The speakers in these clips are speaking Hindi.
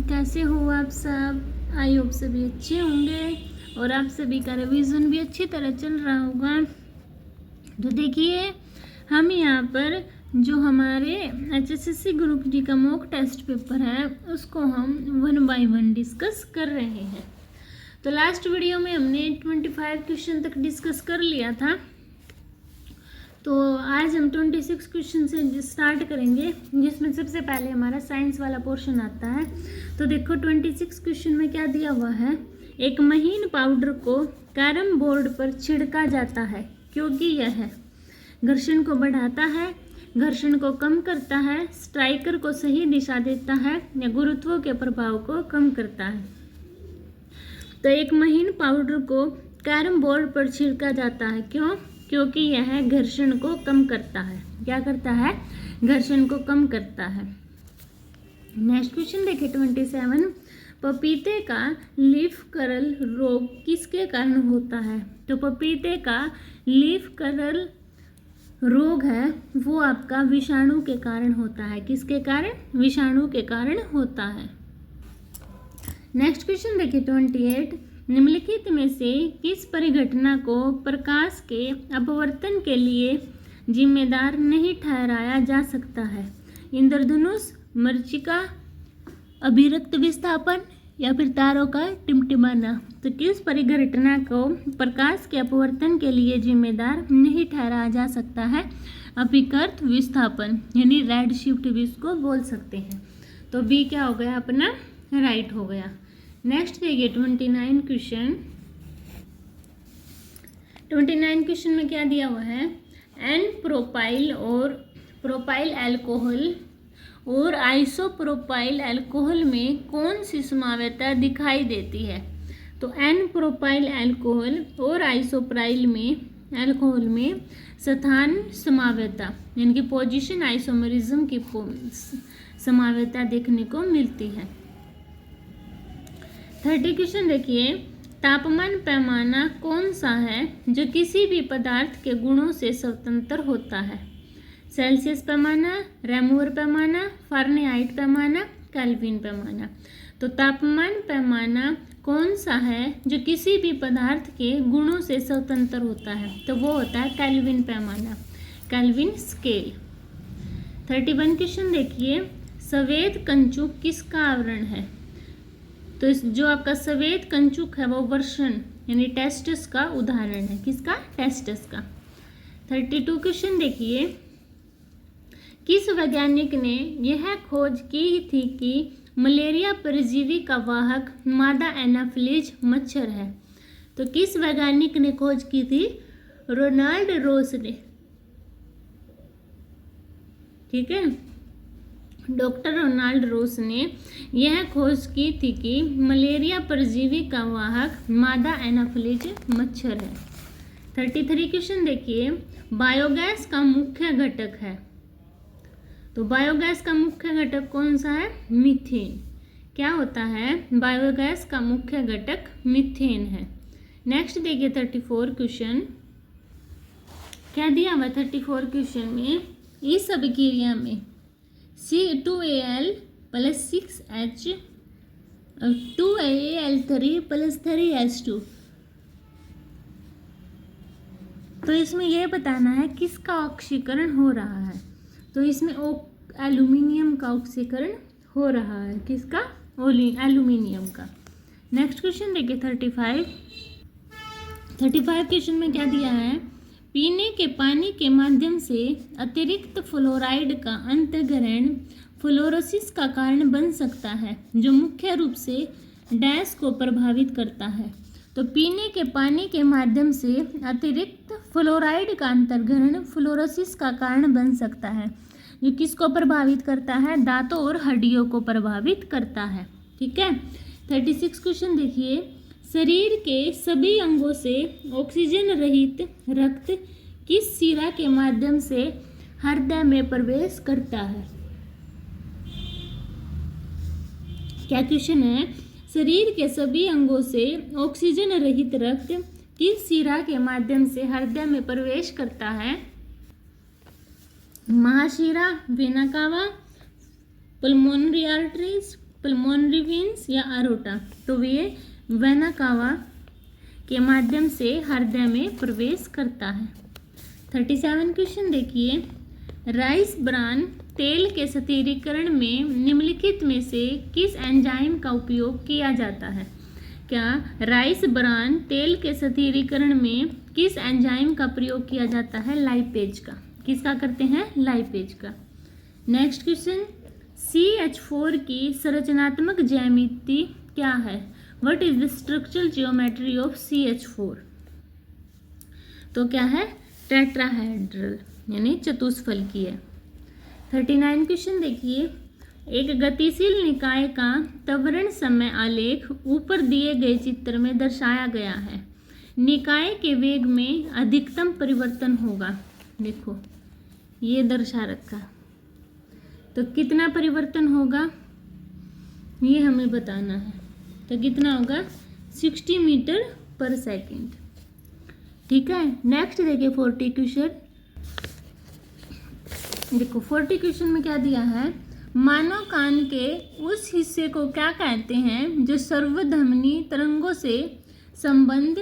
कैसे हो आप सब? आई होप सभी अच्छे होंगे और आप सभी का रिवीजन भी अच्छी तरह चल रहा होगा। तो देखिए, हम यहाँ पर जो हमारे HSSC ग्रुप डी का मॉक टेस्ट पेपर है उसको हम 1 बाय 1 डिस्कस कर रहे हैं। तो लास्ट वीडियो में हमने 25 क्वेश्चन तक डिस्कस कर लिया था। तो आज हम 26 क्वेश्चन से स्टार्ट करेंगे, जिसमें सबसे पहले हमारा साइंस वाला पोर्शन आता है। तो देखो 26 क्वेश्चन में क्या दिया हुआ है। एक महीन पाउडर को कैरम बोर्ड पर छिड़का जाता है क्योंकि यह घर्षण को बढ़ाता है, घर्षण को कम करता है, स्ट्राइकर को सही दिशा देता है या गुरुत्व के प्रभाव को कम करता है। तो एक महीन पाउडर को कैरम बोर्ड पर छिड़का जाता है, क्यों? क्योंकि यह घर्षण को कम करता है। क्या करता है? घर्षण को कम करता है। नेक्स्ट क्वेश्चन देखिए 27। पपीते का लीफ कर्ल रोग किसके कारण होता है? तो पपीते का लीफ कर्ल रोग है वो आपका विषाणु के कारण होता है। किसके कारण? विषाणु के कारण होता है। नेक्स्ट क्वेश्चन देखिए 28। निम्नलिखित में से किस परिघटना को प्रकाश के अपवर्तन के लिए जिम्मेदार नहीं ठहराया जा सकता है? इंद्रधनुष, मरीचिका, अभिरक्त विस्थापन या फिर तारों का टिमटिमाना। तो किस परिघटना को प्रकाश के अपवर्तन के लिए जिम्मेदार नहीं ठहराया जा सकता है? अभिकृत विस्थापन यानी रेड शिफ्ट भी इसको बोल सकते हैं। तो बी क्या हो गया अपना? राइट हो गया। नेक्स्ट देखिए 29 क्वेश्चन। 29 क्वेश्चन में क्या दिया हुआ है? एन प्रोपाइल और प्रोपाइल अल्कोहल और आइसोप्रोपाइल अल्कोहल में कौन सी समावयता दिखाई देती है? तो एन प्रोपाइल अल्कोहल और आइसोप्राइल में अल्कोहल में स्थान समावयता यानी कि पोजीशन आइसोमरिज्म की समावयता देखने को मिलती है। 30 क्वेश्चन देखिए। तापमान पैमाना कौन सा है जो किसी भी पदार्थ के गुणों से स्वतंत्र होता है? सेल्सियस पैमाना, रेमूर पैमाना, फारेनहाइट पैमाना, केल्विन पैमाना। तो तापमान पैमाना कौन सा है जो किसी भी पदार्थ के गुणों से स्वतंत्र होता है? तो वो होता है केल्विन पैमाना, केल्विन स्केल। 31 क्वेश्चन देखिए। सफेद कंचुक किसका आवरण है? तो इस जो आपका सफेद कंचुक है वो वर्षण यानी टेस्टस का उदाहरण है। किसका? टेस्टस का। 32 क्वेश्चन देखिए। किस वैज्ञानिक ने यह खोज की थी कि मलेरिया परजीवी का वाहक मादा एनाफिलीज मच्छर है? तो किस वैज्ञानिक ने खोज की थी? रोनाल्ड रोस ने। ठीक है, डॉक्टर रोनाल्ड रोस ने यह खोज की थी कि मलेरिया परजीवी का वाहक मादा एनाफिलीज मच्छर है। 33 क्वेश्चन देखिए। बायोगैस का मुख्य घटक है। तो बायोगैस का मुख्य घटक कौन सा है? मीथेन। क्या होता है? बायोगैस का मुख्य घटक मीथेन है। नेक्स्ट देखिए 34 क्वेश्चन। क्या दिया हुआ 34 क्वेश्चन में? इस अभिक्रिया में C2Al + 6H 2Al3 + 3H2। तो इसमें यह बताना है किसका ऑक्सीकरण हो रहा है। तो इसमें एल्यूमिनियम का ऑक्सीकरण हो रहा है। किसका? एल्यूमिनियम का। नेक्स्ट क्वेश्चन देखिए 35 क्वेश्चन में क्या दिया है? पीने के पानी के माध्यम से अतिरिक्त फ्लोराइड का अंतर्ग्रहण फ्लोरोसिस का कारण बन सकता है, जो मुख्य रूप से डैश को प्रभावित करता है। तो पीने के पानी के माध्यम से अतिरिक्त फ्लोराइड का अंतर्ग्रहण फ्लोरोसिस का कारण बन सकता है, जो किसको प्रभावित करता है? दांतों और हड्डियों को प्रभावित करता है। ठीक है। 36 क्वेश्चन देखिए। शरीर के सभी अंगों से ऑक्सीजन रहित रक्त किस शिरा के माध्यम से हृदय में प्रवेश करता है? क्या क्वेश्चन है? शरीर के सभी अंगों से ऑक्सीजन रहित रक्त किस शिरा के माध्यम से हृदय में प्रवेश करता है? महाशिरा, vena cava, pulmonary arteries, pulmonary veins या अरोटा, तो ये वेना कावा के माध्यम से हृदय में प्रवेश करता है। 37 क्वेश्चन देखिए, राइस ब्रान तेल के स्थिरीकरण में निम्नलिखित में से किस एंजाइम का उपयोग किया जाता है? क्या राइस ब्रान तेल के स्थिरीकरण में किस एंजाइम का प्रयोग किया जाता है? लाइपेज का। किसका करते हैं? लाइपेज का। नेक्स्ट क्वेश्चन, CH4 की संरचनात्मक ज्यामिति क्या है? What is the structural geometry of CH4? तो क्या है? टेट्राहेड्रल यानी चतुष्फलकीय है। 39 क्वेश्चन देखिए, एक गतिशील निकाय का त्वरण समय आलेख ऊपर दिए गए चित्र में दर्शाया गया है। निकाय के वेग में अधिकतम परिवर्तन होगा। देखो ये दर्शा रखा, तो कितना परिवर्तन होगा ये हमें बताना है। तो कितना होगा? 60 मीटर पर सेकेंड। ठीक है। नेक्स्ट देखिए 40 क्वेश्चन। देखो 40 क्वेश्चन में क्या दिया है? मानव कान के उस हिस्से को क्या कहते हैं जो सर्वधमनी तरंगों से संबंध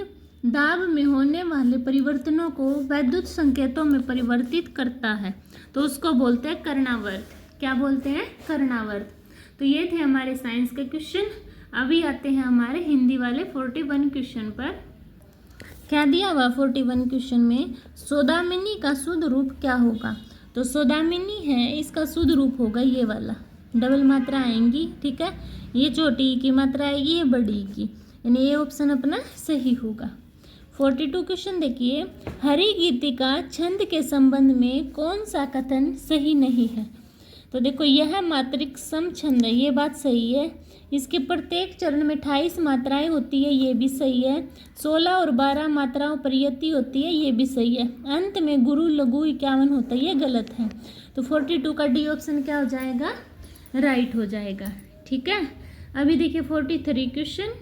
दाब में होने वाले परिवर्तनों को वैद्युत संकेतों में परिवर्तित करता है? तो उसको बोलते हैं कर्णावर्त। क्या बोलते हैं? कर्णावर्त। तो ये थे हमारे साइंस के क्वेश्चन। अभी आते हैं हमारे हिंदी वाले 41 क्वेश्चन पर। क्या दिया हुआ 41 क्वेश्चन में? सौदामिनी का शुद्ध रूप क्या होगा? तो सौदामिनी है, इसका शुद्ध रूप होगा ये वाला, डबल मात्रा आएंगी। ठीक है, ये छोटी की मात्रा आएगी, ये बड़ी की, यानी ये ऑप्शन अपना सही होगा। 42 क्वेश्चन देखिए, हरि गीतिका छंद के संबंध में कौन सा कथन सही नहीं है? तो देखो यह मात्रिक सम छंद है, ये बात सही है। इसके प्रत्येक चरण में 28 मात्राएं होती है, ये भी सही है। 16 और 12 मात्राओं पर यति होती है, ये भी सही है। अंत में गुरु लघु 51 होता है, ये गलत है। तो 42 का डी ऑप्शन क्या हो जाएगा? राइट हो जाएगा। ठीक है। अभी देखिए 43 क्वेश्चन।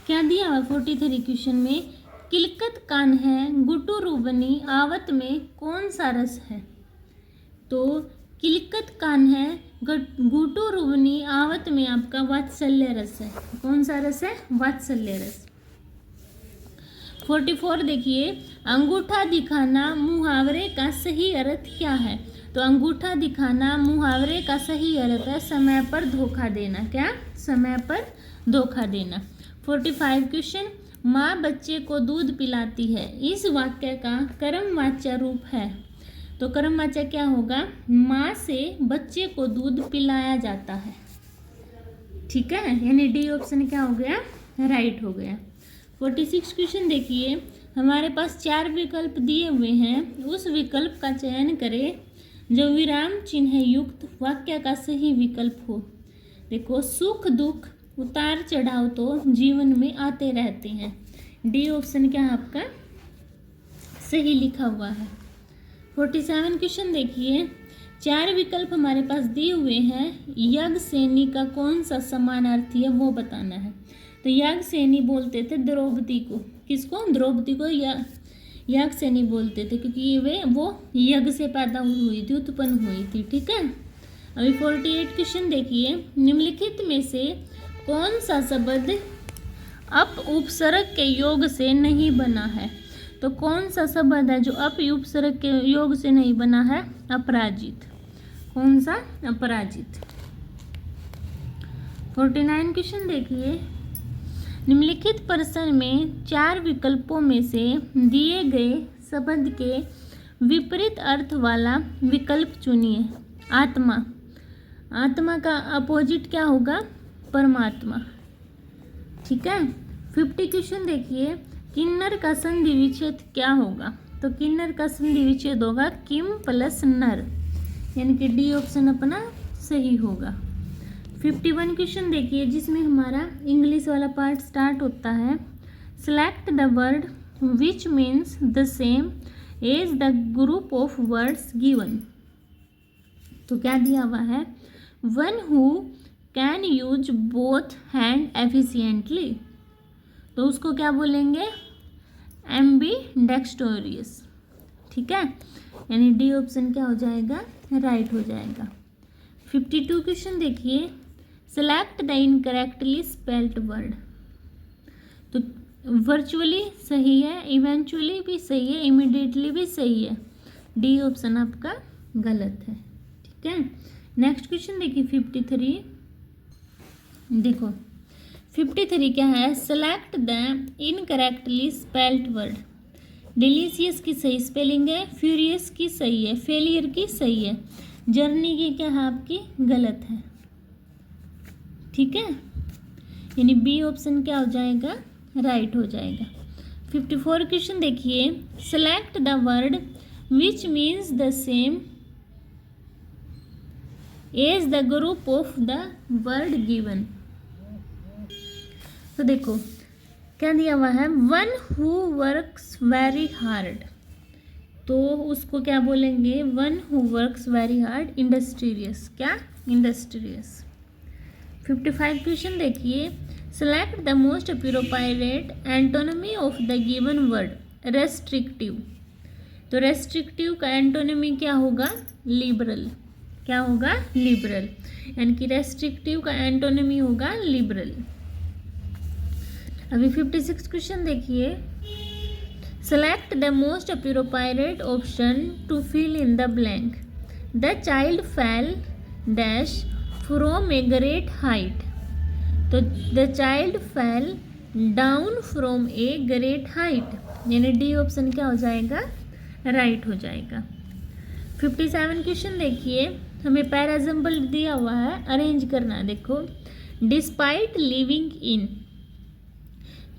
क्या दिया हुआ 43 क्वेश्चन में? किलकत कान है गुटु रूबनी आवत में कौन सा रस है? तो किलकत कान है गुटु रूबनी आवत में आपका वात्सल्य रस है। कौन सा रस है? वात्सल्य रस। 44 देखिए, अंगूठा दिखाना मुहावरे का सही अर्थ क्या है? तो अंगूठा दिखाना मुहावरे का सही अर्थ है समय पर धोखा देना। क्या? समय पर धोखा देना। 45 क्वेश्चन, माँ बच्चे को दूध पिलाती है, इस वाक्य का कर्मवाच्य रूप है। तो कर्मवाच्य क्या होगा? माँ से बच्चे को दूध पिलाया जाता है। ठीक है, यानी डी ऑप्शन क्या हो गया? राइट हो गया। 46 क्वेश्चन देखिए, हमारे पास 4 विकल्प दिए हुए हैं, उस विकल्प का चयन करें जो विराम चिन्ह युक्त वाक्य का सही विकल्प हो। देखो सुख दुख उतार चढ़ाव तो जीवन में आते रहते हैं। डी ऑप्शन क्या आपका सही लिखा हुआ है। 47 क्वेश्चन देखिए, 4 विकल्प हमारे पास दिए हुए हैं, यज्ञ सेनी का कौन सा समानार्थी है वो बताना है। तो यज्ञ सेनी बोलते थे द्रौपदी को। किसको? द्रौपदी को यज्ञ सेनी बोलते थे, क्योंकि वो यज्ञ से पैदा हुई थी, उत्पन्न हुई थी। ठीक है। अभी 48 क्वेश्चन देखिए, निम्नलिखित में से कौन सा शब्द अप उपसर्ग के योग से नहीं बना है? तो कौन सा शब्द है जो अप उपसर्ग के योग से नहीं बना है? अपराजित। कौन सा? अपराजित। 49 क्वेश्चन देखिए, निम्नलिखित प्रश्न में 4 विकल्पों में से दिए गए शब्द के विपरीत अर्थ वाला विकल्प चुनिए। आत्मा। आत्मा का अपोजिट क्या होगा? परमात्मा। ठीक है। 50 क्वेश्चन देखिए, किन्नर का संधि विच्छेद क्या होगा? तो किन्नर का संधि विच्छेद होगा किम प्लस नर, यानी कि डी ऑप्शन अपना सही होगा। 51 क्वेश्चन देखिए, जिसमें हमारा इंग्लिश वाला पार्ट स्टार्ट होता है। Select the word which means the same as the group of words given. तो क्या दिया हुआ है? One who can use both hand efficiently. तो उसको क्या बोलेंगे? एम्बीडेक्स्ट्रोरियस। ठीक है, यानी डी ऑप्शन क्या हो जाएगा? राइट हो जाएगा। 52 क्वेश्चन देखिए, select the incorrectly spelled word. तो वर्चुअली सही है, इवेंचुअली भी सही है, इमीडिएटली भी सही है। डी ऑप्शन आपका गलत है। ठीक है, नेक्स्ट क्वेश्चन देखिए 53। देखो 53 क्या है, select the incorrectly spelled word. Delicious की सही स्पेलिंग है, फ्यूरियस की सही है, फेलियर की सही है, जर्नी की क्या है आपकी गलत है। ठीक है, यानी बी ऑप्शन क्या हो जाएगा, राइट हो जाएगा। 54 क्वेश्चन देखिए, select the word which means the same as the group of the word given. तो देखो क्या दिया हुआ है, one who works very hard, तो उसको क्या बोलेंगे, one who works very hard, industrious, क्या इंडस्ट्रियस। 55 क्वेश्चन देखिए, select the most appropriate antonymy of the given word, restrictive. तो रेस्ट्रिक्टिव का एंटोनिमी क्या होगा, लिबरल। क्या होगा, लिबरल, यानी कि रेस्ट्रिक्टिव का एंटोनिमी होगा लिबरल। अभी 56 क्वेश्चन देखिए, select the most appropriate option to fill in the blank. The child fell dash from a great height. तो the child fell down from a great height, यानी डी ऑप्शन क्या हो जाएगा, राइट हो जाएगा। 57 क्वेश्चन देखिए, हमें पैराजम्बल दिया हुआ है, अरेंज करना। देखो डिस्पाइट लिविंग इन,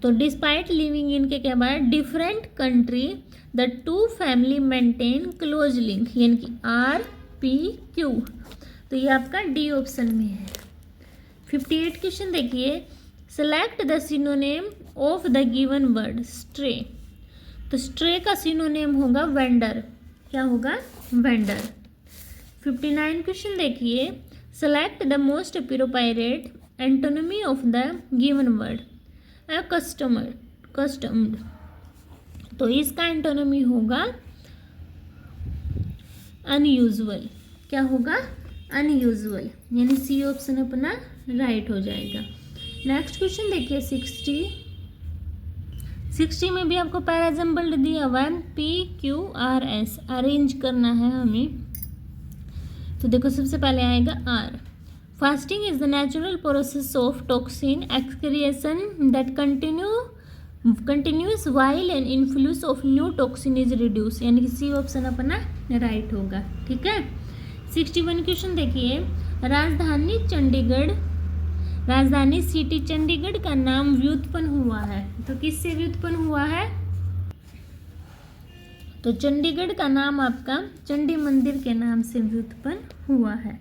तो डिस्पाइट लिविंग इन के क्या बाद, different country the two family maintain close link, यानी कि आर पी क्यू। तो ये आपका डी ऑप्शन में है। 58 क्वेश्चन देखिए, select the synonym of the given word, stray. तो स्ट्रे का सिनोनेम होगा वेंडर। क्या होगा, वेंडर। 59 क्वेश्चन देखिए, select the most appropriate antonymy of the given word, accustomed. तो इसका एंटोनिमी होगा अनयूजुअल। क्या होगा, अनयूजुअल, यानी सी ऑप्शन अपना राइट हो जाएगा। नेक्स्ट क्वेश्चन देखिए 60 में भी आपको पैराजम्बल दिया हुआ है, PQRS, अरेंज करना है हमें। तो देखो सबसे पहले आएगा R. Fasting is the natural process of toxin excretion that continues while an influx of new toxin is reduce, यानी कि सी ऑप्शन अपना राइट होगा। ठीक है, 61 क्वेश्चन देखिए, राजधानी सिटी चंडीगढ़ का नाम व्युत्पन्न हुआ है। तो किससे व्युत्पन्न हुआ है, तो चंडीगढ़ का नाम आपका चंडी मंदिर के नाम से व्युत्पन्न हुआ है।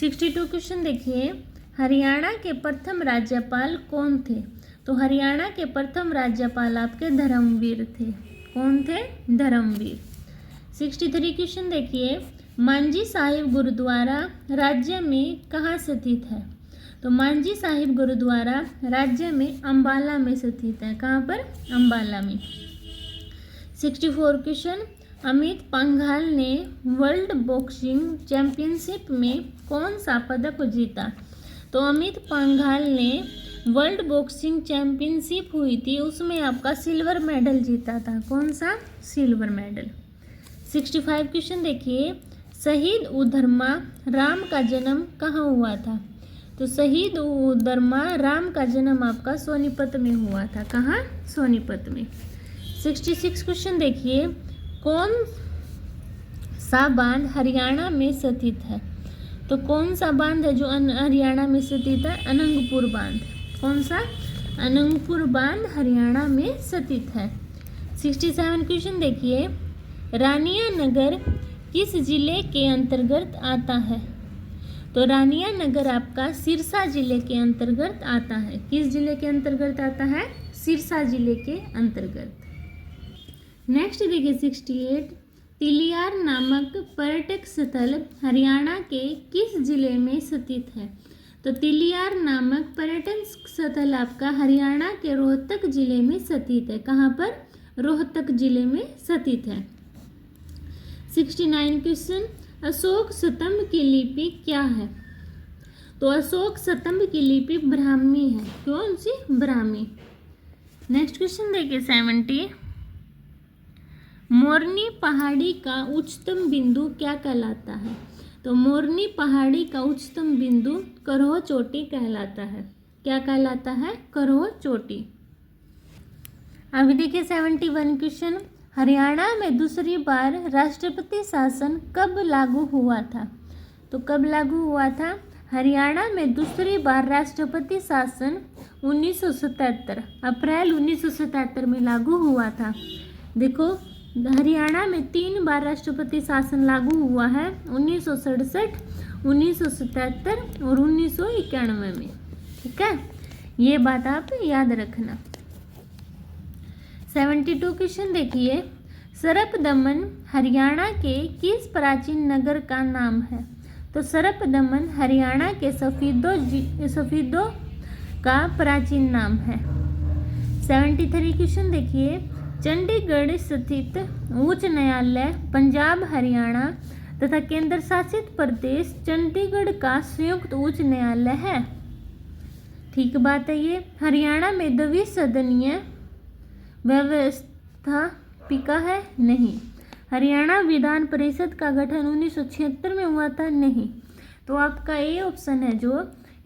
62 क्वेश्चन देखिए, हरियाणा के प्रथम राज्यपाल कौन थे। तो हरियाणा के प्रथम राज्यपाल आपके धर्मवीर थे। कौन थे, धर्मवीर। 63 क्वेश्चन देखिए, मांझी साहिब गुरुद्वारा राज्य में कहाँ स्थित है। तो मांझी साहिब गुरुद्वारा राज्य में अंबाला में स्थित है। कहाँ पर, अंबाला में। 64 क्वेश्चन, अमित पंघाल ने वर्ल्ड बॉक्सिंग चैंपियनशिप में कौन सा पदक जीता। तो अमित पंघाल ने वर्ल्ड बॉक्सिंग चैंपियनशिप हुई थी, उसमें आपका सिल्वर मेडल जीता था। कौन सा, सिल्वर मेडल। 65 क्वेश्चन देखिए, शहीद उधर्मा राम का जन्म कहाँ हुआ था। तो शहीद उधर्मा राम का जन्म आपका सोनीपत में हुआ था। कहाँ, सोनीपत में। 66 क्वेश्चन देखिए, कौन सा बांध हरियाणा में स्थित है। तो कौन सा बांध है जो हरियाणा में स्थित है, अनंगपुर बांध। कौन सा, अनंगपुर बांध हरियाणा में स्थित है। 67 क्वेश्चन देखिए, रानिया नगर किस जिले के अंतर्गत आता है। तो रानिया नगर आपका सिरसा जिले के अंतर्गत आता है। किस जिले के अंतर्गत आता है, सिरसा जिले के अंतर्गत। नेक्स्ट देखिए 68, तिलियार नामक पर्यटक स्थल हरियाणा के किस जिले में स्थित है। तो तिलियार नामक पर्यटन स्थल आपका हरियाणा के रोहतक जिले में स्थित है। कहाँ पर, रोहतक जिले में स्थित है। 69 क्वेश्चन, अशोक स्तंभ की लिपि क्या है। तो अशोक स्तंभ की लिपि ब्राह्मी है। कौन सी? ब्राह्मी। नेक्स्ट क्वेश्चन देखिए 70। मोरनी पहाड़ी का उच्चतम बिंदु क्या कहलाता है? तो मोरनी पहाड़ी का उच्चतम बिंदु करोह चोटी कहलाता है। क्या कहलाता है? करोह चोटी। अभी देखिए 71 क्वेश्चन। हरियाणा में दूसरी बार राष्ट्रपति शासन कब लागू हुआ था? तो कब लागू हुआ था? हरियाणा में दूसरी बार राष्ट्रपति शासन 1977 अप्रैल 1977 में लागू हुआ था। देखो हरियाणा में 3 बार राष्ट्रपति शासन लागू हुआ है, 1967, 1977 और 1991 में। ठीक है, ये बात आप याद रखना। 72 क्वेश्चन देखिए। सरपदमन हरियाणा के किस प्राचीन नगर का नाम है? तो सरपदमन हरियाणा के सफीदों का प्राचीन नाम है। 73 क्वेश्चन देखिए। चंडीगढ़ स्थित उच्च न्यायालय पंजाब हरियाणा तथा केंद्र शासित प्रदेश चंडीगढ़ का संयुक्त उच्च न्यायालय है। ठीक बात है ये। हरियाणा में द्विसदनीय व्यवस्थापिका है? नहीं। हरियाणा विधान परिषद का गठन 1976 में हुआ था? नहीं। तो आपका ए ऑप्शन है जो,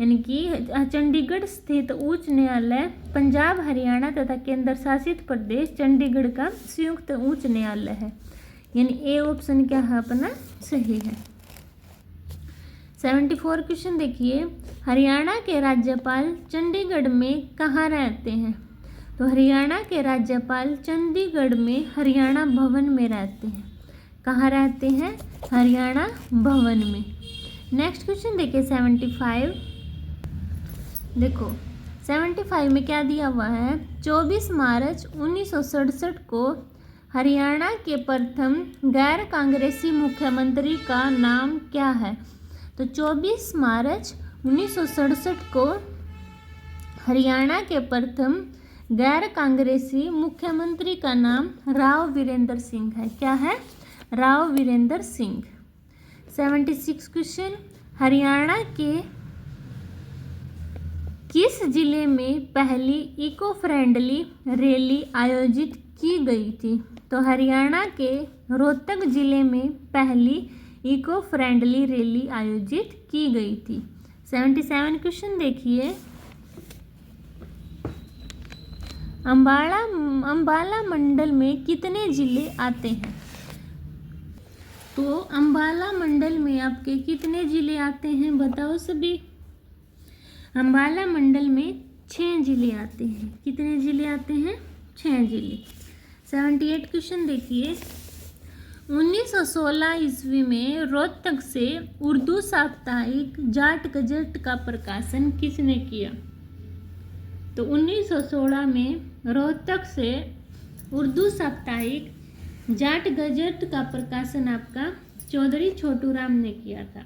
यानी कि चंडीगढ़ स्थित उच्च न्यायालय पंजाब हरियाणा तथा केंद्र शासित प्रदेश चंडीगढ़ का संयुक्त उच्च न्यायालय है, यानी ए ऑप्शन क्या है अपना? सही है। 74 क्वेश्चन देखिए। हरियाणा के राज्यपाल चंडीगढ़ में कहाँ रहते हैं? तो हरियाणा के राज्यपाल चंडीगढ़ में हरियाणा भवन में रहते हैं। कहाँ रहते हैं? हरियाणा भवन में। नेक्स्ट क्वेश्चन देखिए 75। देखो 75 में क्या दिया हुआ है? 24 मार्च 1967 को हरियाणा के प्रथम गैर कांग्रेसी मुख्यमंत्री का नाम क्या है? तो 24 मार्च 1967 को हरियाणा के प्रथम गैर कांग्रेसी मुख्यमंत्री का नाम राव वीरेंद्र सिंह है। क्या है? राव वीरेंद्र सिंह। 76 क्वेश्चन। हरियाणा के किस जिले में पहली इको फ्रेंडली रैली आयोजित की गई थी? तो हरियाणा के रोहतक जिले में पहली इको फ्रेंडली रैली आयोजित की गई थी। 77 क्वेश्चन देखिए। अंबाला मंडल में कितने जिले आते हैं? तो अंबाला मंडल में आपके कितने जिले आते हैं बताओ सभी? अंबाला मंडल में 6 जिले आते हैं। कितने जिले आते हैं? 6 जिले। 78 क्वेश्चन देखिए। 1916 ईस्वी में रोहतक से उर्दू साप्ताहिक जाट गजट का प्रकाशन किसने किया? तो 1916 में रोहतक से उर्दू साप्ताहिक जाट गजट का प्रकाशन आपका चौधरी छोटूराम ने किया था।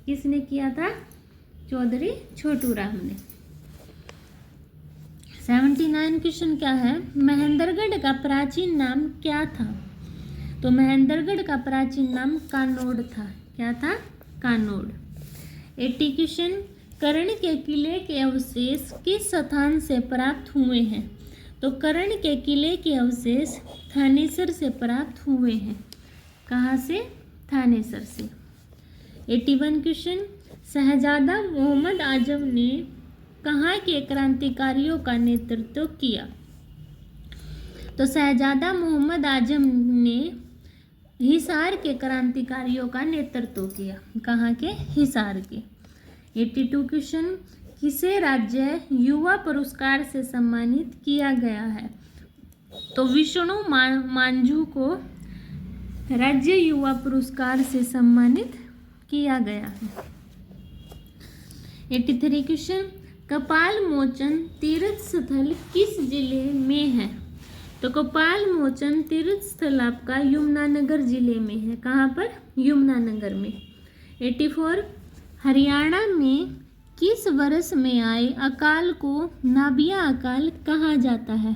किसने किया था? चौधरी छोटूराम ने। 79 क्वेश्चन क्या है? महेंद्रगढ़ का प्राचीन नाम क्या था? तो महेंद्रगढ़ का प्राचीन नाम कानोड़ था। क्या था? कानोड़। 80 क्वेश्चन। कर्ण के किले के अवशेष किस स्थान से प्राप्त हुए हैं? तो कर्ण के किले के अवशेष थानेसर से प्राप्त हुए हैं। कहाँ से? थानेसर से। 81 क्वेश्चन। शहजादा मोहम्मद आजम ने कहाँ के क्रांतिकारियों का नेतृत्व किया? तो शहजादा मोहम्मद आजम ने हिसार के क्रांतिकारियों का नेतृत्व किया। कहाँ के? हिसार के। 82 क्वेश्चन। किसे राज्य युवा पुरस्कार से सम्मानित किया गया है? तो विष्णु मांझू को राज्य युवा पुरस्कार से सम्मानित किया गया है। 83 क्वेश्चन। कपाल मोचन तीर्थ स्थल किस जिले में है? तो कपाल मोचन तीर्थ स्थल आपका यमुनानगर जिले में है। कहाँ पर? यमुनानगर में। 84। हरियाणा में किस वर्ष में आए अकाल को नाबिया अकाल कहा जाता है?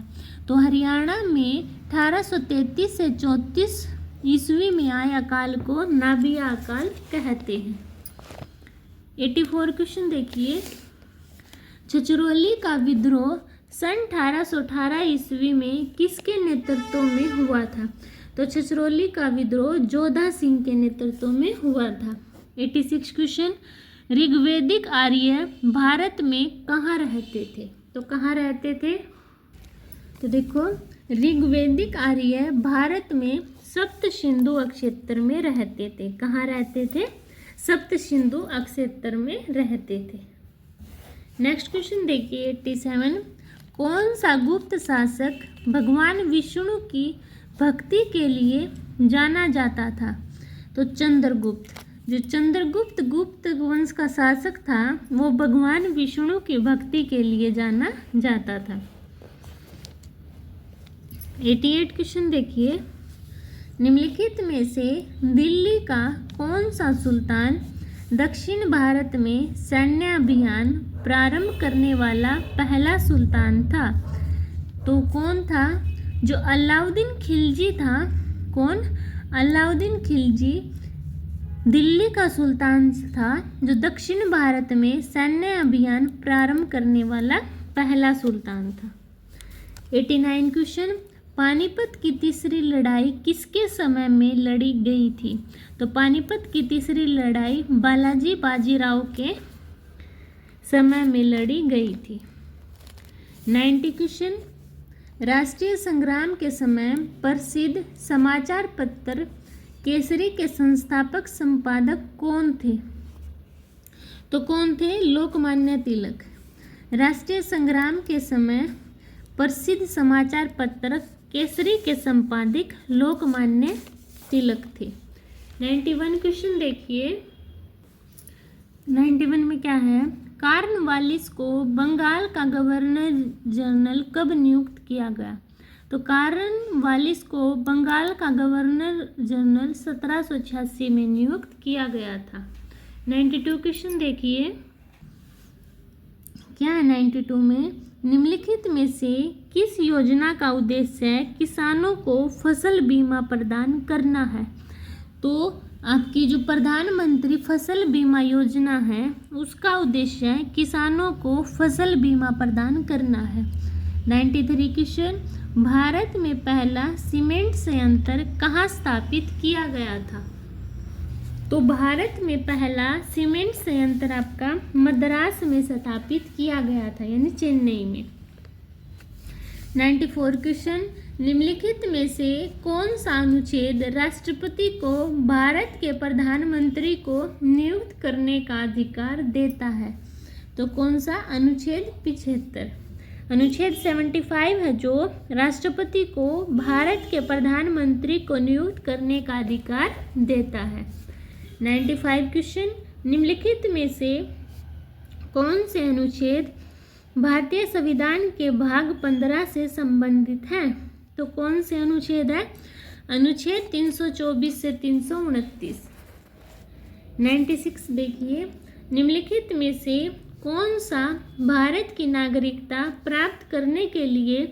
तो हरियाणा में 1833 से 34 ईस्वी में आए अकाल को नाबिया अकाल कहते हैं। 84 क्वेश्चन देखिए, छछरौली का विद्रोह सन 1818 ईस्वी में किसके नेतृत्व में हुआ था? तो छछरौली का विद्रोह जोधा सिंह के नेतृत्व में हुआ था। 86 क्वेश्चन, ऋग्वैदिक आर्य भारत में कहाँ रहते थे? तो कहाँ रहते थे? तो देखो, ऋग्वैदिक आर्य भारत में सप्त सिंधु अक्षेत्र में रहते थे। कहाँ रहते थे? सप्त सिंधु अक्षेत्र में रहते थे। नेक्स्ट क्वेश्चन देखिए 87, कौन सा गुप्त शासक भगवान विष्णु की भक्ति के लिए जाना जाता था? तो चंद्रगुप्त। जो चंद्रगुप्त गुप्त वंश का शासक था वो भगवान विष्णु की भक्ति के लिए जाना जाता था। 88 क्वेश्चन देखिए, निम्नलिखित में से दिल्ली का कौन सा सुल्तान दक्षिण भारत में सैन्य अभियान प्रारंभ करने वाला पहला सुल्तान था? तो कौन था? जो अलाउद्दीन खिलजी था। कौन? अलाउद्दीन खिलजी दिल्ली का सुल्तान था जो दक्षिण भारत में सैन्य अभियान प्रारंभ करने वाला पहला सुल्तान था। 89 क्वेश्चन, पानीपत की तीसरी लड़ाई किसके समय में लड़ी गई थी? तो पानीपत की तीसरी लड़ाई बालाजी बाजीराव के समय में लड़ी गई थी। 90 क्वेश्चन, राष्ट्रीय संग्राम के समय प्रसिद्ध समाचार पत्र केसरी के संस्थापक संपादक कौन थे? तो कौन थे? लोकमान्य तिलक। राष्ट्रीय संग्राम के समय प्रसिद्ध समाचार पत्र केसरी के संपादक लोकमान्य तिलक थे। 91 क्वेश्चन देखिए, 91 में क्या है? कॉर्नवालिस को बंगाल का गवर्नर जनरल कब नियुक्त किया गया? तो कॉर्नवालिस को बंगाल का गवर्नर जनरल 1786 में नियुक्त किया गया था। 92 क्वेश्चन देखिए, क्या है 92 में? निम्नलिखित में से किस योजना का उद्देश्य किसानों को फसल बीमा प्रदान करना है? तो आपकी जो प्रधानमंत्री फसल बीमा योजना है उसका उद्देश्य किसानों को फसल बीमा प्रदान करना है। 93 क्वेश्चन, भारत में पहला सीमेंट संयंत्र कहाँ स्थापित किया गया था? तो भारत में पहला सीमेंट संयंत्र आपका मद्रास में स्थापित किया गया था, यानी चेन्नई में। 94 क्वेश्चन, निम्नलिखित में से कौन सा अनुच्छेद राष्ट्रपति को भारत के प्रधानमंत्री को नियुक्त करने का अधिकार देता है? तो कौन सा? अनुच्छेद 75। अनुच्छेद 75 है जो राष्ट्रपति को भारत के प्रधानमंत्री को नियुक्त करने का अधिकार देता है। 95 क्वेश्चन, निम्नलिखित में से कौन से अनुच्छेद भारतीय संविधान के भाग 15 से संबंधित हैं? तो कौन से अनुच्छेद है? अनुच्छेद 324 से 329। 96 देखिए, निम्नलिखित में से कौन सा भारत की नागरिकता प्राप्त करने के लिए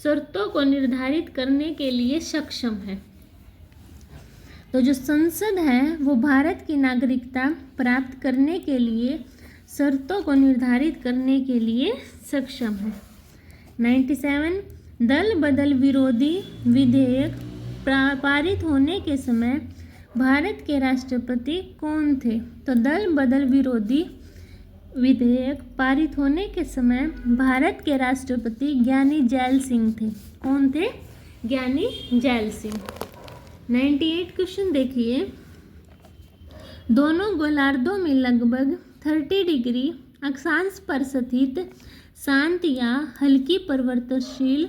शर्तों को निर्धारित करने के लिए सक्षम है? तो जो संसद है वो भारत की नागरिकता प्राप्त करने के लिए शर्तों को निर्धारित करने के लिए सक्षम है। 97, दल बदल विरोधी विधेयक पारित होने के समय भारत के राष्ट्रपति कौन थे? तो दल बदल विरोधी विधेयक पारित होने के समय भारत के राष्ट्रपति ज्ञानी जैल सिंह थे। कौन थे? ज्ञानी जैल सिंह। 98 क्वेश्चन देखिए, दोनों गोलार्धों में लगभग 30 डिग्री अक्षांश पर स्थित शांत या हल्की परिवर्तनशील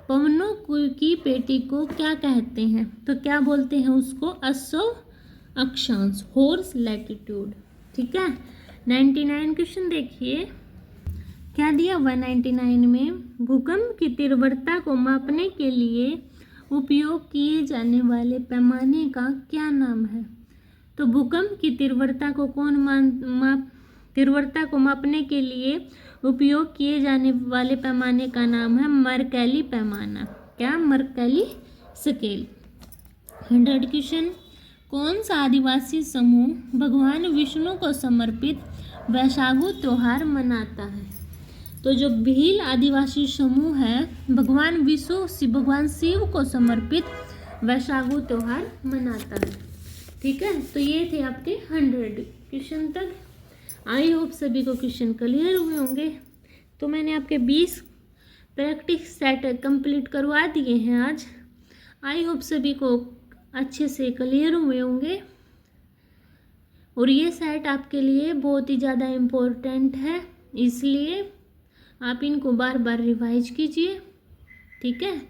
पवनों की पेटी को क्या कहते हैं? तो क्या बोलते हैं उसको? 80 अक्षांश, हॉर्स लैटिट्यूड। ठीक है। 99 क्वेश्चन देखिए, क्या दिया हुआ 99 में? भूकंप की तीव्रता को मापने के लिए उपयोग किए जाने वाले पैमाने का क्या नाम है? तो भूकंप की तीव्रता को तीव्रता को मापने के लिए उपयोग किए जाने वाले पैमाने का नाम है मर्कैली पैमाना। क्या? मर्कैली स्केल। 100 क्वेश्चन, कौन सा आदिवासी समूह भगवान विष्णु को समर्पित वैशाखू त्यौहार मनाता है। तो जो भील आदिवासी समूह है भगवान भगवान शिव को समर्पित वैशाखू त्यौहार मनाता है। ठीक है, तो ये थे आपके 100 क्वेश्चन तक। आई होप सभी को क्वेश्चन क्लियर हुए होंगे। तो मैंने आपके 20 प्रैक्टिस सेट कंप्लीट करवा दिए हैं आज। आई होप सभी को अच्छे से क्लियर हुए होंगे और ये सेट आपके लिए बहुत ही ज़्यादा इम्पोर्टेंट है, इसलिए आप इनको बार बार रिवाइज कीजिए। ठीक है,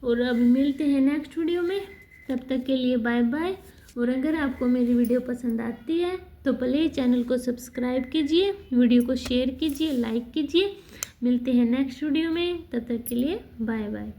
और अब मिलते हैं नेक्स्ट वीडियो में, तब तक के लिए बाय बाय। और अगर आपको मेरी वीडियो पसंद आती है तो प्लीज़ चैनल को सब्सक्राइब कीजिए, वीडियो को शेयर कीजिए, लाइक कीजिए। मिलते हैं नेक्स्ट वीडियो में, तब तक के लिए बाय बाय।